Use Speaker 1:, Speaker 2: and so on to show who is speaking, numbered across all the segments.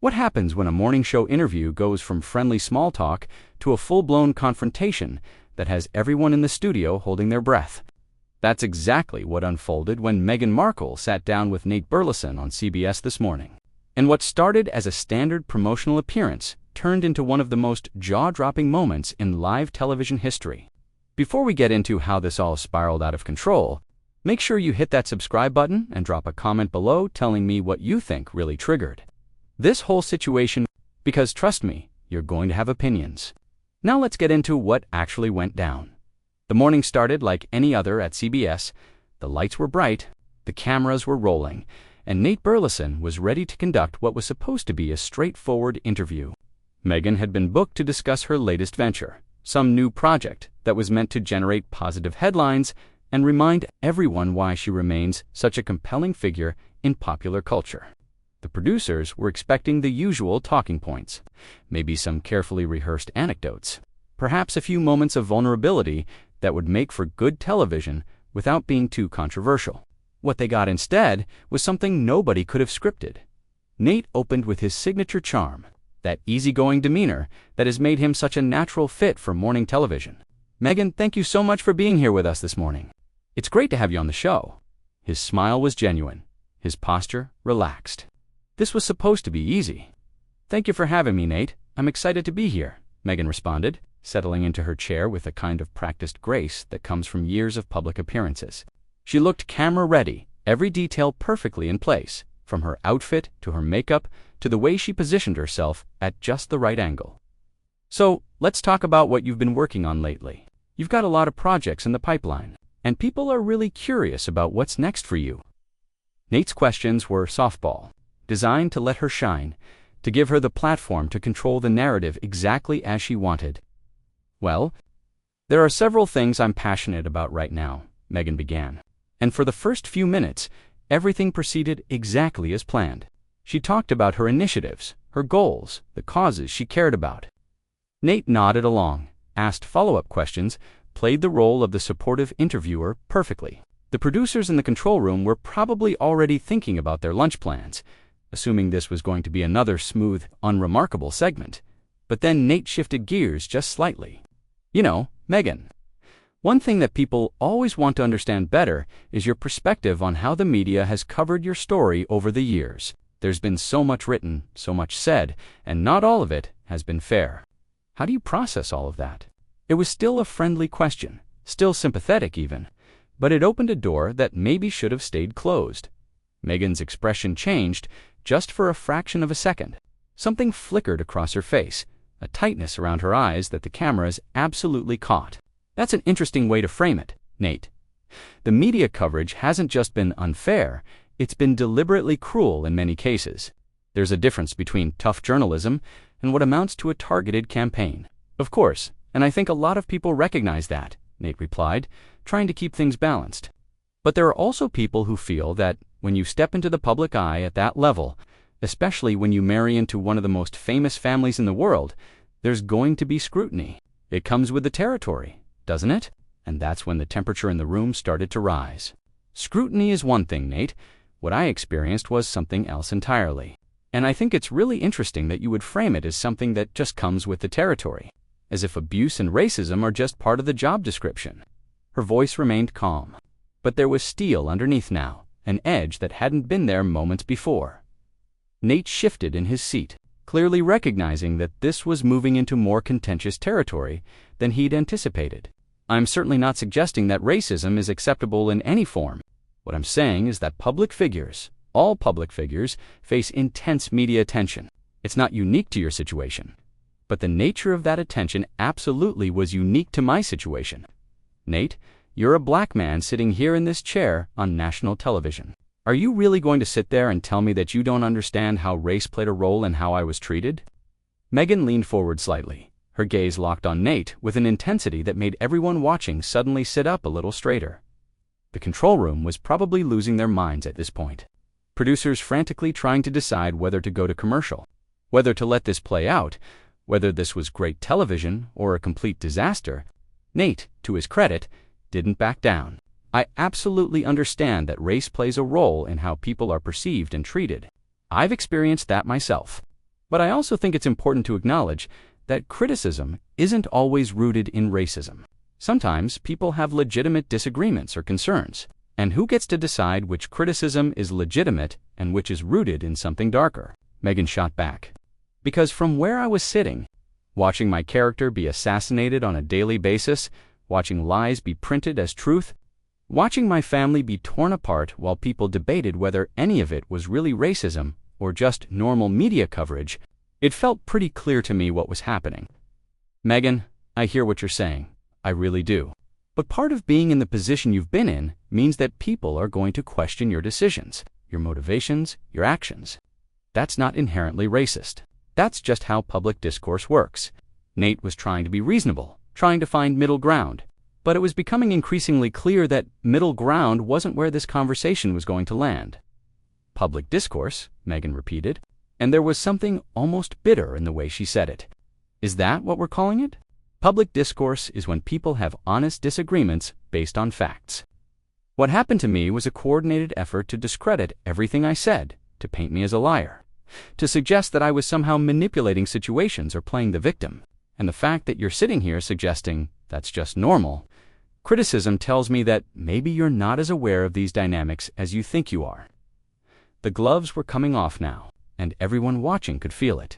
Speaker 1: What happens when a morning show interview goes from friendly small talk to a full-blown confrontation that has everyone in the studio holding their breath? That's exactly what unfolded when Meghan Markle sat down with Nate Burleson on CBS This Morning. And what started as a standard promotional appearance turned into one of the most jaw-dropping moments in live television history. Before we get into how this all spiraled out of control, make sure you hit that subscribe button and drop a comment below telling me what you think really triggered this whole situation, because trust me, you're going to have opinions. Now let's get into what actually went down. The morning started like any other at CBS. The lights were bright, the cameras were rolling, and Nate Burleson was ready to conduct what was supposed to be a straightforward interview. Meghan had been booked to discuss her latest venture, some new project that was meant to generate positive headlines and remind everyone why she remains such a compelling figure in popular culture. The producers were expecting the usual talking points, maybe some carefully rehearsed anecdotes, perhaps a few moments of vulnerability that would make for good television without being too controversial. What they got instead was something nobody could have scripted. Nate opened with his signature charm, that easygoing demeanor that has made him such a natural fit for morning television. "Meghan, thank you so much for being here with us this morning. It's great to have you on the show." His smile was genuine, his posture relaxed. This was supposed to be easy. "Thank you for having me, Nate. I'm excited to be here," Meghan responded, settling into her chair with a kind of practiced grace that comes from years of public appearances. She looked camera-ready, every detail perfectly in place, from her outfit to her makeup to the way she positioned herself at just the right angle. "So, let's talk about what you've been working on lately. You've got a lot of projects in the pipeline, and people are really curious about what's next for you." Nate's questions were softball, designed to let her shine, to give her the platform to control the narrative exactly as she wanted. "Well, there are several things I'm passionate about right now," Meghan began. And for the first few minutes, everything proceeded exactly as planned. She talked about her initiatives, her goals, the causes she cared about. Nate nodded along, asked follow-up questions, played the role of the supportive interviewer perfectly. The producers in the control room were probably already thinking about their lunch plans, assuming this was going to be another smooth, unremarkable segment. But then Nate shifted gears just slightly. "You know, Meghan, one thing that people always want to understand better is your perspective on how the media has covered your story over the years. There's been so much written, so much said, and not all of it has been fair. How do you process all of that?" It was still a friendly question, still sympathetic even, but it opened a door that maybe should have stayed closed. Meghan's expression changed just for a fraction of a second. Something flickered across her face, a tightness around her eyes that the cameras absolutely caught. "That's an interesting way to frame it, Nate. The media coverage hasn't just been unfair, it's been deliberately cruel in many cases. There's a difference between tough journalism and what amounts to a targeted campaign." "Of course, and I think a lot of people recognize that," Nate replied, trying to keep things balanced. "But there are also people who feel that when you step into the public eye at that level, especially when you marry into one of the most famous families in the world, there's going to be scrutiny. It comes with the territory, doesn't it?" And that's when the temperature in the room started to rise. "Scrutiny is one thing, Nate. What I experienced was something else entirely. And I think it's really interesting that you would frame it as something that just comes with the territory, as if abuse and racism are just part of the job description." Her voice remained calm, but there was steel underneath now, an edge that hadn't been there moments before. Nate shifted in his seat, clearly recognizing that this was moving into more contentious territory than he'd anticipated. "I'm certainly not suggesting that racism is acceptable in any form. What I'm saying is that public figures, all public figures, face intense media attention. It's not unique to your situation. But the nature of that attention absolutely was unique to my situation. Nate, you're a black man sitting here in this chair on national television. Are you really going to sit there and tell me that you don't understand how race played a role in how I was treated?" Meghan leaned forward slightly, her gaze locked on Nate with an intensity that made everyone watching suddenly sit up a little straighter. The control room was probably losing their minds at this point. Producers frantically trying to decide whether to go to commercial, whether to let this play out, whether this was great television or a complete disaster. Nate, to his credit, didn't back down. "I absolutely understand that race plays a role in how people are perceived and treated. I've experienced that myself. But I also think it's important to acknowledge that criticism isn't always rooted in racism. Sometimes people have legitimate disagreements or concerns, and who gets to decide which criticism is legitimate and which is rooted in something darker? Meghan shot back. Because from where I was sitting, watching my character be assassinated on a daily basis, watching lies be printed as truth, watching my family be torn apart while people debated whether any of it was really racism or just normal media coverage, it felt pretty clear to me what was happening. Meghan, I hear what you're saying. I really do. But part of being in the position you've been in means that people are going to question your decisions, your motivations, your actions. That's not inherently racist. That's just how public discourse works. Nate was trying to be reasonable, trying to find middle ground. But it was becoming increasingly clear that middle ground wasn't where this conversation was going to land. Public discourse, Meghan repeated, and there was something almost bitter in the way she said it. Is that what we're calling it? Public discourse is when people have honest disagreements based on facts. What happened to me was a coordinated effort to discredit everything I said, to paint me as a liar, to suggest that I was somehow manipulating situations or playing the victim. And the fact that you're sitting here suggesting that's just normal, criticism tells me that maybe you're not as aware of these dynamics as you think you are. The gloves were coming off now, and everyone watching could feel it.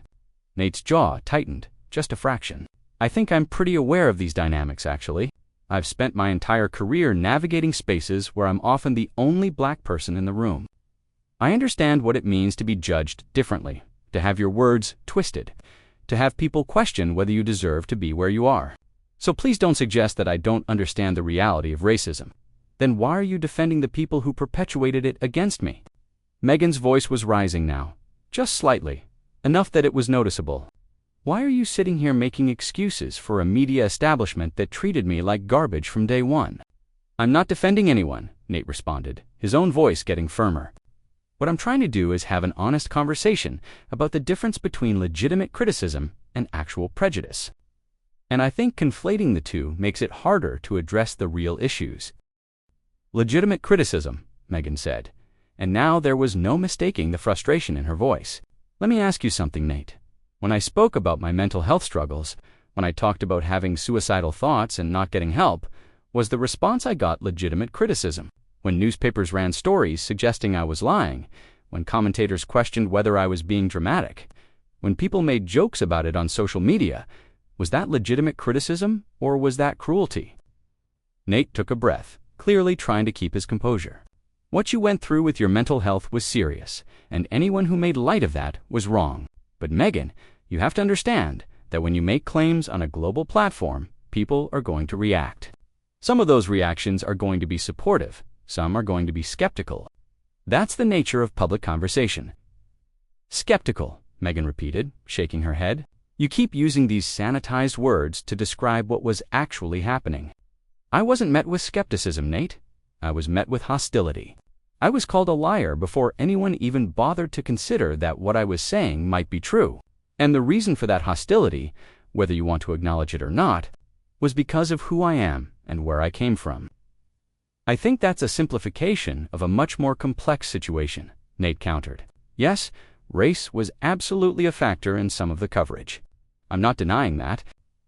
Speaker 1: Nate's jaw tightened, just a fraction. I think I'm pretty aware of these dynamics, actually. I've spent my entire career navigating spaces where I'm often the only black person in the room. I understand what it means to be judged differently, to have your words twisted, to have people question whether you deserve to be where you are. So please don't suggest that I don't understand the reality of racism. Then why are you defending the people who perpetuated it against me? Meghan's voice was rising now, just slightly, enough that it was noticeable. Why are you sitting here making excuses for a media establishment that treated me like garbage from day one? I'm not defending anyone, Nate responded, his own voice getting firmer. What I'm trying to do is have an honest conversation about the difference between legitimate criticism and actual prejudice. And I think conflating the two makes it harder to address the real issues. Legitimate criticism, Meghan said, and now there was no mistaking the frustration in her voice. Let me ask you something, Nate. When I spoke about my mental health struggles, when I talked about having suicidal thoughts and not getting help, was the response I got legitimate criticism? When newspapers ran stories suggesting I was lying, when commentators questioned whether I was being dramatic, when people made jokes about it on social media, was that legitimate criticism or was that cruelty? Nate took a breath, clearly trying to keep his composure. What you went through with your mental health was serious, and anyone who made light of that was wrong. But Meghan, you have to understand that when you make claims on a global platform, people are going to react. Some of those reactions are going to be supportive, some are going to be skeptical. That's the nature of public conversation. Skeptical, Meghan repeated, shaking her head. You keep using these sanitized words to describe what was actually happening. I wasn't met with skepticism, Nate. I was met with hostility. I was called a liar before anyone even bothered to consider that what I was saying might be true. And the reason for that hostility, whether you want to acknowledge it or not, was because of who I am and where I came from. I think that's a simplification of a much more complex situation, Nate countered. Yes, race was absolutely a factor in some of the coverage. I'm not denying that,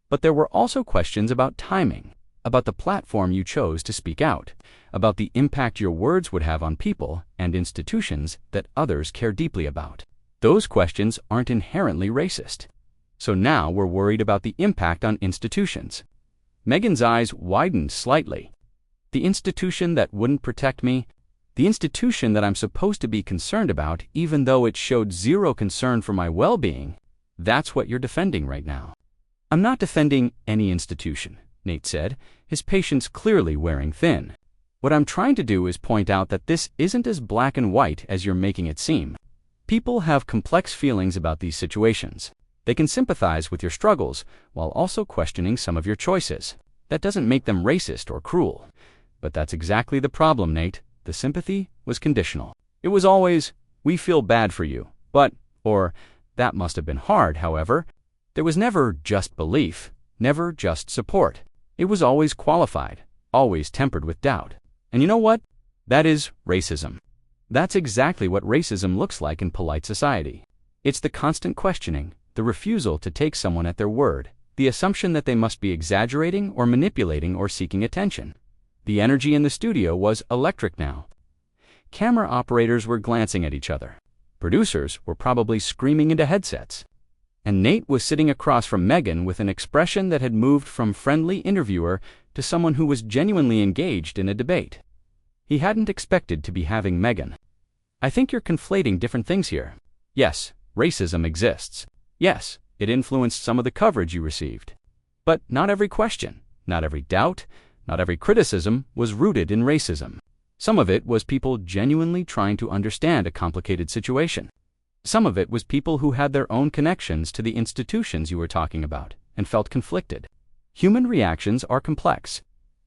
Speaker 1: but there were also questions about timing, about the platform you chose to speak out, about the impact your words would have on people and institutions that others care deeply about. Those questions aren't inherently racist. So now we're worried about the impact on institutions. Meghan's eyes widened slightly. The institution that wouldn't protect me, the institution that I'm supposed to be concerned about even though it showed zero concern for my well-being, that's what you're defending right now. I'm not defending any institution, Nate said, his patience clearly wearing thin. What I'm trying to do is point out that this isn't as black and white as you're making it seem. People have complex feelings about these situations. They can sympathize with your struggles while also questioning some of your choices. That doesn't make them racist or cruel. But that's exactly the problem, Nate. The sympathy was conditional. It was always, we feel bad for you, but, or, that must have been hard, however. There was never just belief, never just support. It was always qualified, always tempered with doubt. And you know what? That is racism. That's exactly what racism looks like in polite society. It's the constant questioning, the refusal to take someone at their word, the assumption that they must be exaggerating or manipulating or seeking attention. The energy in the studio was electric now. Camera operators were glancing at each other. Producers were probably screaming into headsets. And Nate was sitting across from Meghan with an expression that had moved from friendly interviewer to someone who was genuinely engaged in a debate. He hadn't expected to be having Meghan. "I think you're conflating different things here. Yes, racism exists. Yes, it influenced some of the coverage you received. But not every question, not every doubt, not every criticism was rooted in racism. Some of it was people genuinely trying to understand a complicated situation. Some of it was people who had their own connections to the institutions you were talking about and felt conflicted. Human reactions are complex,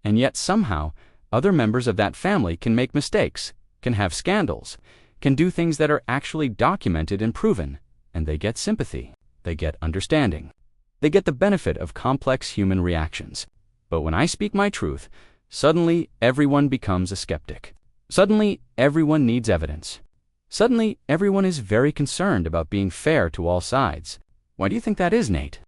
Speaker 1: and yet somehow other members of that family can make mistakes, can have scandals, can do things that are actually documented and proven, and they get sympathy, they get understanding. They get the benefit of complex human reactions. But when I speak my truth, suddenly everyone becomes a skeptic. Suddenly everyone needs evidence. Suddenly everyone is very concerned about being fair to all sides. Why do you think that is, Nate?"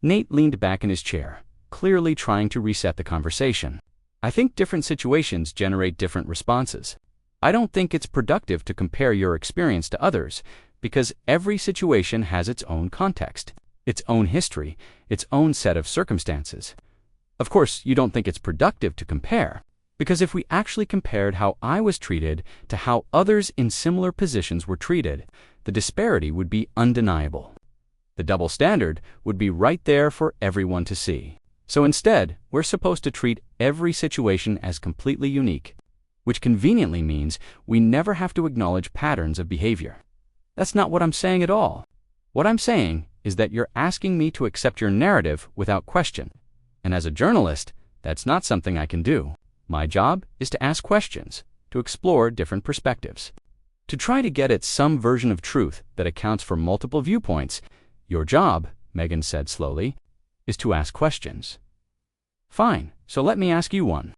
Speaker 1: Nate leaned back in his chair, clearly trying to reset the conversation. "I think different situations generate different responses. I don't think it's productive to compare your experience to others, because every situation has its own context, its own history, its own set of circumstances. Of course, you don't think it's productive to compare, because if we actually compared how I was treated to how others in similar positions were treated, the disparity would be undeniable. The double standard would be right there for everyone to see. So instead, we're supposed to treat every situation as completely unique, which conveniently means we never have to acknowledge patterns of behavior. That's not what I'm saying at all. What I'm saying is that you're asking me to accept your narrative without question. And as a journalist, that's not something I can do. My job is to ask questions, to explore different perspectives, to try to get at some version of truth that accounts for multiple viewpoints. Your job," Meghan said slowly, "is to ask questions." "Fine, so let me ask you one.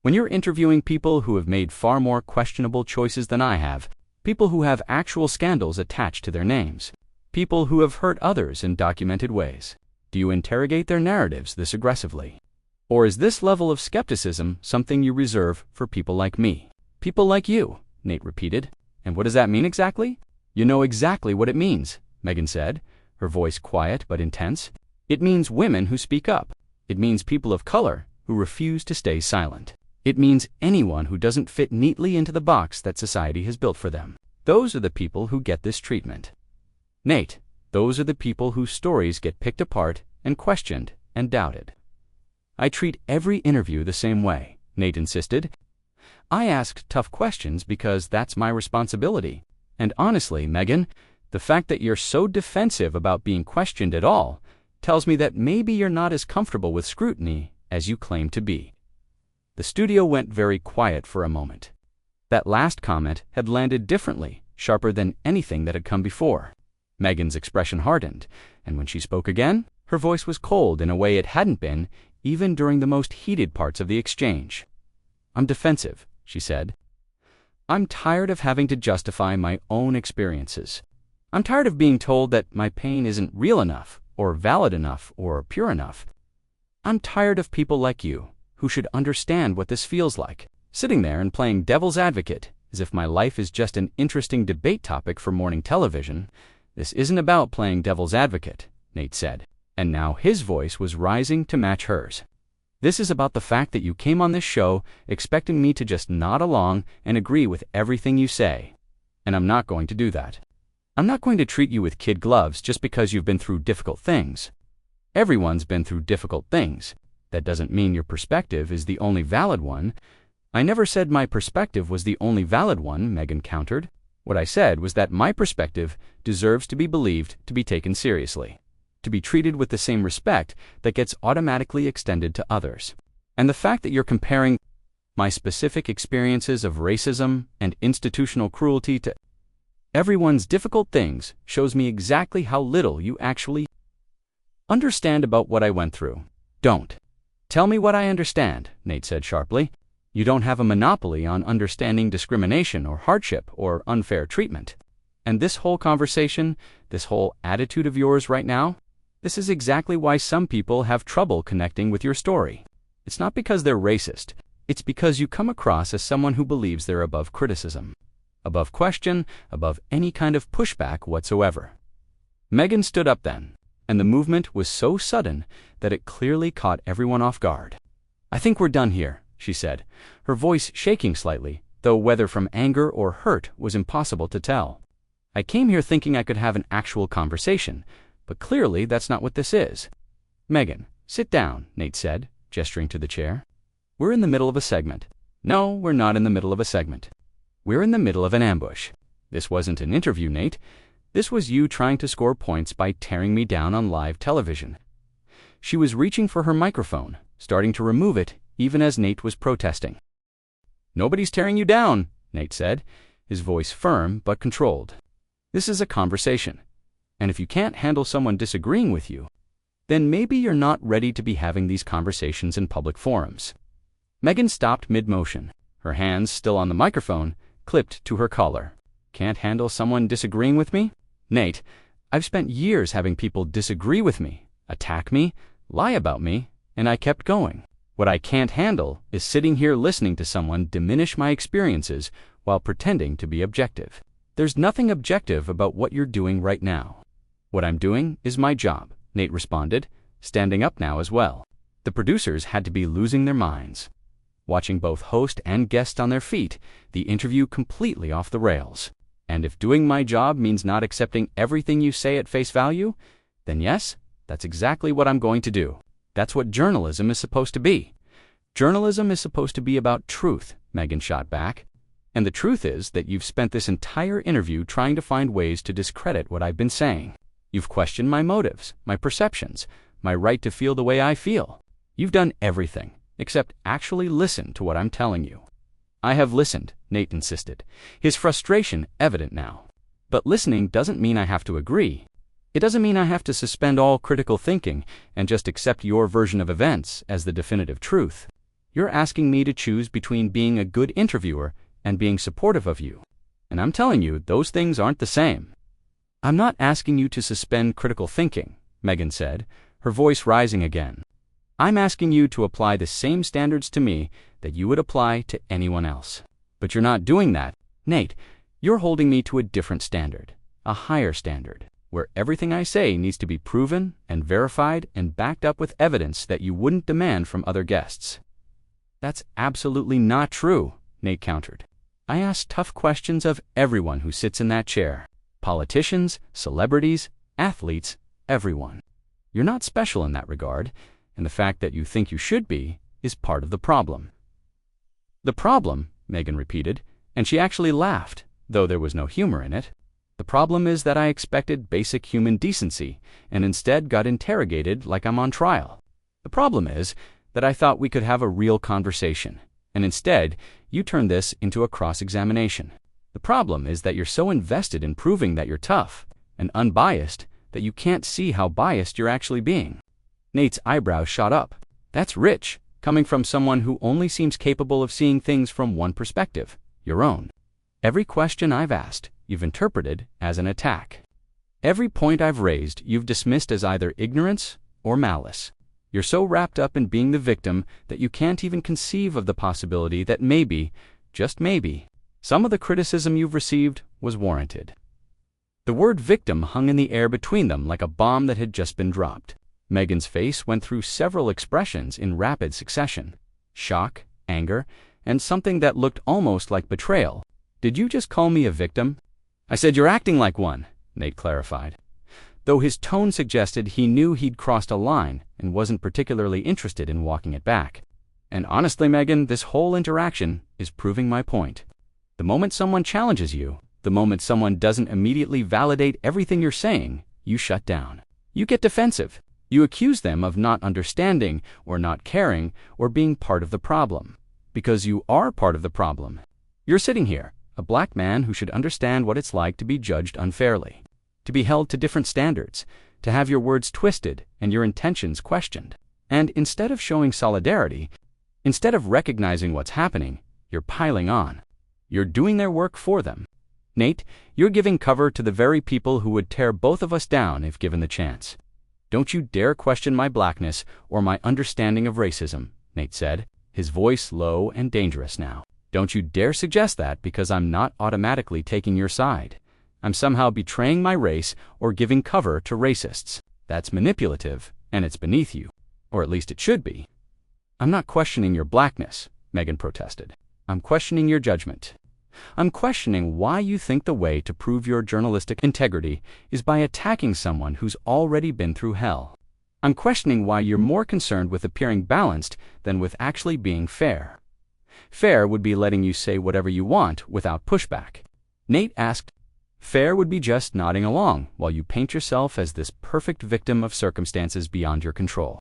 Speaker 1: When you're interviewing people who have made far more questionable choices than I have, people who have actual scandals attached to their names, people who have hurt others in documented ways, do you interrogate their narratives this aggressively? Or is this level of skepticism something you reserve for people like me?" "People like you," Nate repeated. "And what does that mean exactly?" "You know exactly what it means," Meghan said, her voice quiet but intense. "It means women who speak up. It means people of color who refuse to stay silent. It means anyone who doesn't fit neatly into the box that society has built for them. Those are the people who get this treatment. Nate, those are the people whose stories get picked apart and questioned and doubted." "I treat every interview the same way," Nate insisted. "I ask tough questions because that's my responsibility. And honestly, Meghan, the fact that you're so defensive about being questioned at all tells me that maybe you're not as comfortable with scrutiny as you claim to be." The studio went very quiet for a moment. That last comment had landed differently, sharper than anything that had come before. Meghan's expression hardened, and when she spoke again, her voice was cold in a way it hadn't been even during the most heated parts of the exchange. "I'm defensive," she said. "I'm tired of having to justify my own experiences. I'm tired of being told that my pain isn't real enough, or valid enough, or pure enough. I'm tired of people like you, who should understand what this feels like, sitting there and playing devil's advocate as if my life is just an interesting debate topic for morning television. This isn't about playing devil's advocate," Nate said, and now his voice was rising to match hers. "This is about the fact that you came on this show expecting me to just nod along and agree with everything you say. And I'm not going to do that. I'm not going to treat you with kid gloves just because you've been through difficult things. Everyone's been through difficult things. That doesn't mean your perspective is the only valid one." "I never said my perspective was the only valid one," Meghan countered. "What I said was that my perspective deserves to be believed to be taken seriously, to be treated with the same respect that gets automatically extended to others. And the fact that you're comparing my specific experiences of racism and institutional cruelty to everyone's difficult things shows me exactly how little you actually understand about what I went through." "Don't tell me what I understand," Nate said sharply. "You don't have a monopoly on understanding discrimination or hardship or unfair treatment. And this whole conversation, this whole attitude of yours right now, this is exactly why some people have trouble connecting with your story. It's not because they're racist. It's because you come across as someone who believes they're above criticism, above question, above any kind of pushback whatsoever. Meghan stood up then, and the movement was so sudden that it clearly caught everyone off guard. "I think we're done here," she said, her voice shaking slightly, though whether from anger or hurt was impossible to tell. "I came here thinking I could have an actual conversation, but clearly that's not what this is." "Meghan, sit down," Nate said, gesturing to the chair. "We're in the middle of a segment." "No, we're not in the middle of a segment. We're in the middle of an ambush. This wasn't an interview, Nate. This was you trying to score points by tearing me down on live television." She was reaching for her microphone, starting to remove it, even as Nate was protesting. "Nobody's tearing you down," Nate said, his voice firm but controlled. "This is a conversation, and if you can't handle someone disagreeing with you, then maybe you're not ready to be having these conversations in public forums." Meghan stopped mid-motion, her hands still on the microphone, clipped to her collar. "Can't handle someone disagreeing with me? Nate, I've spent years having people disagree with me, attack me, lie about me, and I kept going. What I can't handle is sitting here listening to someone diminish my experiences while pretending to be objective. There's nothing objective about what you're doing right now." "What I'm doing is my job," Nate responded, standing up now as well. The producers had to be losing their minds, watching both host and guest on their feet, the interview completely off the rails. "And if doing my job means not accepting everything you say at face value, then yes, that's exactly what I'm going to do. That's what journalism is supposed to be. Journalism is supposed to be about truth," Meghan shot back. "And the truth is that you've spent this entire interview trying to find ways to discredit what I've been saying. You've questioned my motives, my perceptions, my right to feel the way I feel. You've done everything except actually listen to what I'm telling you." "I have listened," Nate insisted, his frustration evident now. "But listening doesn't mean I have to agree. It doesn't mean I have to suspend all critical thinking and just accept your version of events as the definitive truth. You're asking me to choose between being a good interviewer and being supportive of you. And I'm telling you, those things aren't the same." "I'm not asking you to suspend critical thinking," Meghan said, her voice rising again. "I'm asking you to apply the same standards to me that you would apply to anyone else. But you're not doing that. Nate, you're holding me to a different standard, a higher standard, where everything I say needs to be proven and verified and backed up with evidence that you wouldn't demand from other guests." "That's absolutely not true," Nate countered. "I ask tough questions of everyone who sits in that chair. Politicians, celebrities, athletes, everyone. You're not special in that regard, and the fact that you think you should be is part of the problem." "The problem," Meghan repeated, and she actually laughed, though there was no humor in it. "The problem is that I expected basic human decency and instead got interrogated like I'm on trial. The problem is that I thought we could have a real conversation, and instead you turned this into a cross-examination. The problem is that you're so invested in proving that you're tough and unbiased that you can't see how biased you're actually being." Nate's eyebrows shot up. "That's rich, coming from someone who only seems capable of seeing things from one perspective, your own. Every question I've asked, you've interpreted as an attack. Every point I've raised, you've dismissed as either ignorance or malice. You're so wrapped up in being the victim that you can't even conceive of the possibility that maybe, just maybe, some of the criticism you've received was warranted." The word victim hung in the air between them like a bomb that had just been dropped. Meghan's face went through several expressions in rapid succession: shock, anger, and something that looked almost like betrayal. "Did you just call me a victim?" "I said you're acting like one," Nate clarified, though his tone suggested he knew he'd crossed a line and wasn't particularly interested in walking it back. "And honestly, Meghan, this whole interaction is proving my point. The moment someone challenges you, the moment someone doesn't immediately validate everything you're saying, you shut down. You get defensive. You accuse them of not understanding or not caring or being part of the problem. Because you are part of the problem. You're sitting here, a black man who should understand what it's like to be judged unfairly, to be held to different standards, to have your words twisted and your intentions questioned. And instead of showing solidarity, instead of recognizing what's happening, you're piling on. You're doing their work for them. Nate, you're giving cover to the very people who would tear both of us down if given the chance. Don't you dare question my blackness or my understanding of racism, Nate said, his voice low and dangerous now. Don't you dare suggest that because I'm not automatically taking your side. I'm somehow betraying my race or giving cover to racists. That's manipulative, and it's beneath you. Or at least it should be. I'm not questioning your blackness, Meghan protested. I'm questioning your judgment. I'm questioning why you think the way to prove your journalistic integrity is by attacking someone who's already been through hell. I'm questioning why you're more concerned with appearing balanced than with actually being fair. Fair would be letting you say whatever you want without pushback. Nate asked. Fair would be just nodding along while you paint yourself as this perfect victim of circumstances beyond your control.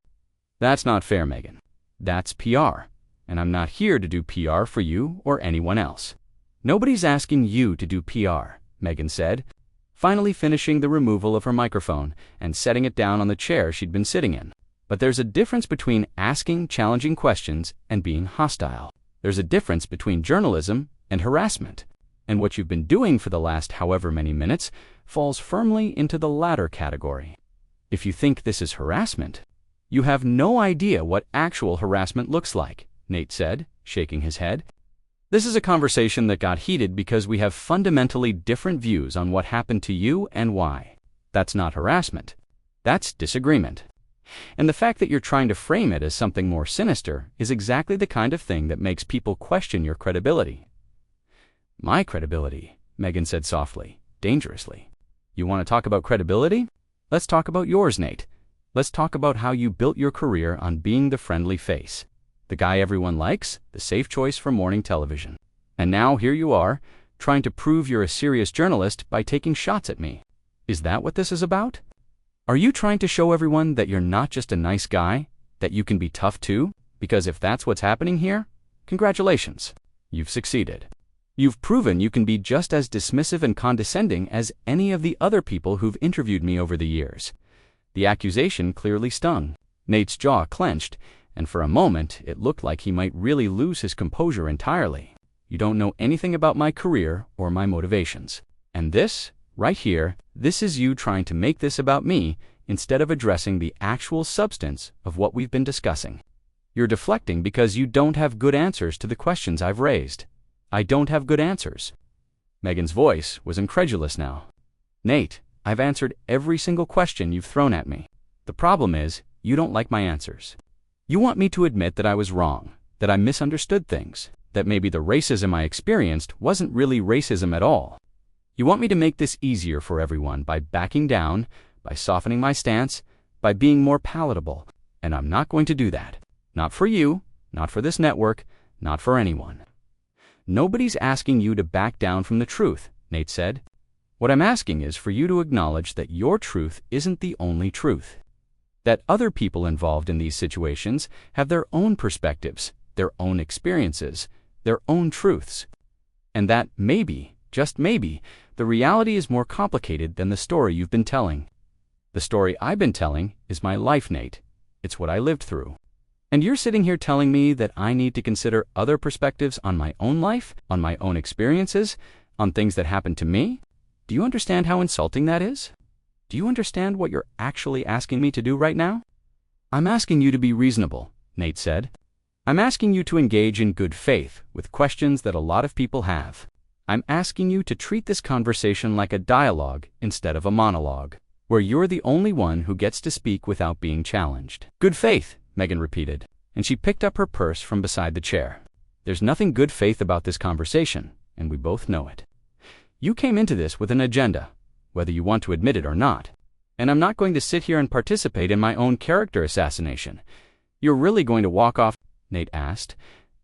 Speaker 1: That's not fair, Meghan. That's PR. And I'm not here to do PR for you or anyone else. Nobody's asking you to do PR, Meghan said, finally finishing the removal of her microphone and setting it down on the chair she'd been sitting in. But there's a difference between asking challenging questions and being hostile. There's a difference between journalism and harassment. And what you've been doing for the last however many minutes falls firmly into the latter category. If you think this is harassment, you have no idea what actual harassment looks like, Nate said, shaking his head. This is a conversation that got heated because we have fundamentally different views on what happened to you and why. That's not harassment. That's disagreement. And the fact that you're trying to frame it as something more sinister is exactly the kind of thing that makes people question your credibility. My credibility, Meghan said softly, dangerously. You want to talk about credibility? Let's talk about yours, Nate. Let's talk about how you built your career on being the friendly face. The guy everyone likes, the safe choice for morning television. And now here you are, trying to prove you're a serious journalist by taking shots at me. Is that what this is about? Are you trying to show everyone that you're not just a nice guy, that you can be tough too? Because if that's what's happening here, congratulations. You've succeeded. You've proven you can be just as dismissive and condescending as any of the other people who've interviewed me over the years. The accusation clearly stung. Nate's jaw clenched, and for a moment it looked like he might really lose his composure entirely. You don't know anything about my career or my motivations. And this, right here, this is you trying to make this about me instead of addressing the actual substance of what we've been discussing. You're deflecting because you don't have good answers to the questions I've raised. I don't have good answers. Meghan's voice was incredulous now. Nate, I've answered every single question you've thrown at me. The problem is, you don't like my answers. You want me to admit that I was wrong, that I misunderstood things, that maybe the racism I experienced wasn't really racism at all. You want me to make this easier for everyone by backing down, by softening my stance, by being more palatable, and I'm not going to do that. Not for you, not for this network, not for anyone. Nobody's asking you to back down from the truth, Nate said. What I'm asking is for you to acknowledge that your truth isn't the only truth. That other people involved in these situations have their own perspectives, their own experiences, their own truths. And that maybe, just maybe, the reality is more complicated than the story you've been telling. The story I've been telling is my life, Nate. It's what I lived through. And you're sitting here telling me that I need to consider other perspectives on my own life, on my own experiences, on things that happened to me? Do you understand how insulting that is? Do you understand what you're actually asking me to do right now? I'm asking you to be reasonable, Nate said. I'm asking you to engage in good faith with questions that a lot of people have. I'm asking you to treat this conversation like a dialogue instead of a monologue, where you're the only one who gets to speak without being challenged. Good faith, Meghan repeated, and she picked up her purse from beside the chair. There's nothing good faith about this conversation, and we both know it. You came into this with an agenda, whether you want to admit it or not. And I'm not going to sit here and participate in my own character assassination. You're really going to walk off? Nate asked,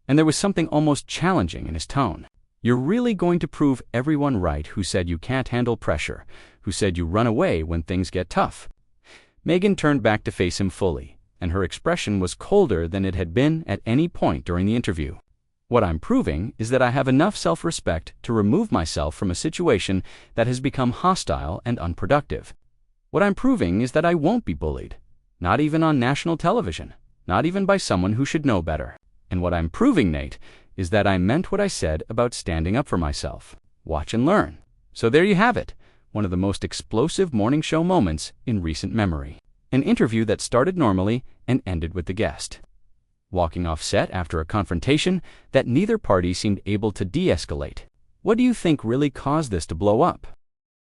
Speaker 1: and there was something almost challenging in his tone. You're really going to prove everyone right who said you can't handle pressure, who said you run away when things get tough. Meghan turned back to face him fully, and her expression was colder than it had been at any point during the interview. What I'm proving is that I have enough self-respect to remove myself from a situation that has become hostile and unproductive. What I'm proving is that I won't be bullied, not even on national television, not even by someone who should know better. And what I'm proving, Nate, is that I meant what I said about standing up for myself. Watch and learn. So there you have it, one of the most explosive morning show moments in recent memory. An interview that started normally and ended with the guest walking off set after a confrontation that neither party seemed able to de-escalate. What do you think really caused this to blow up?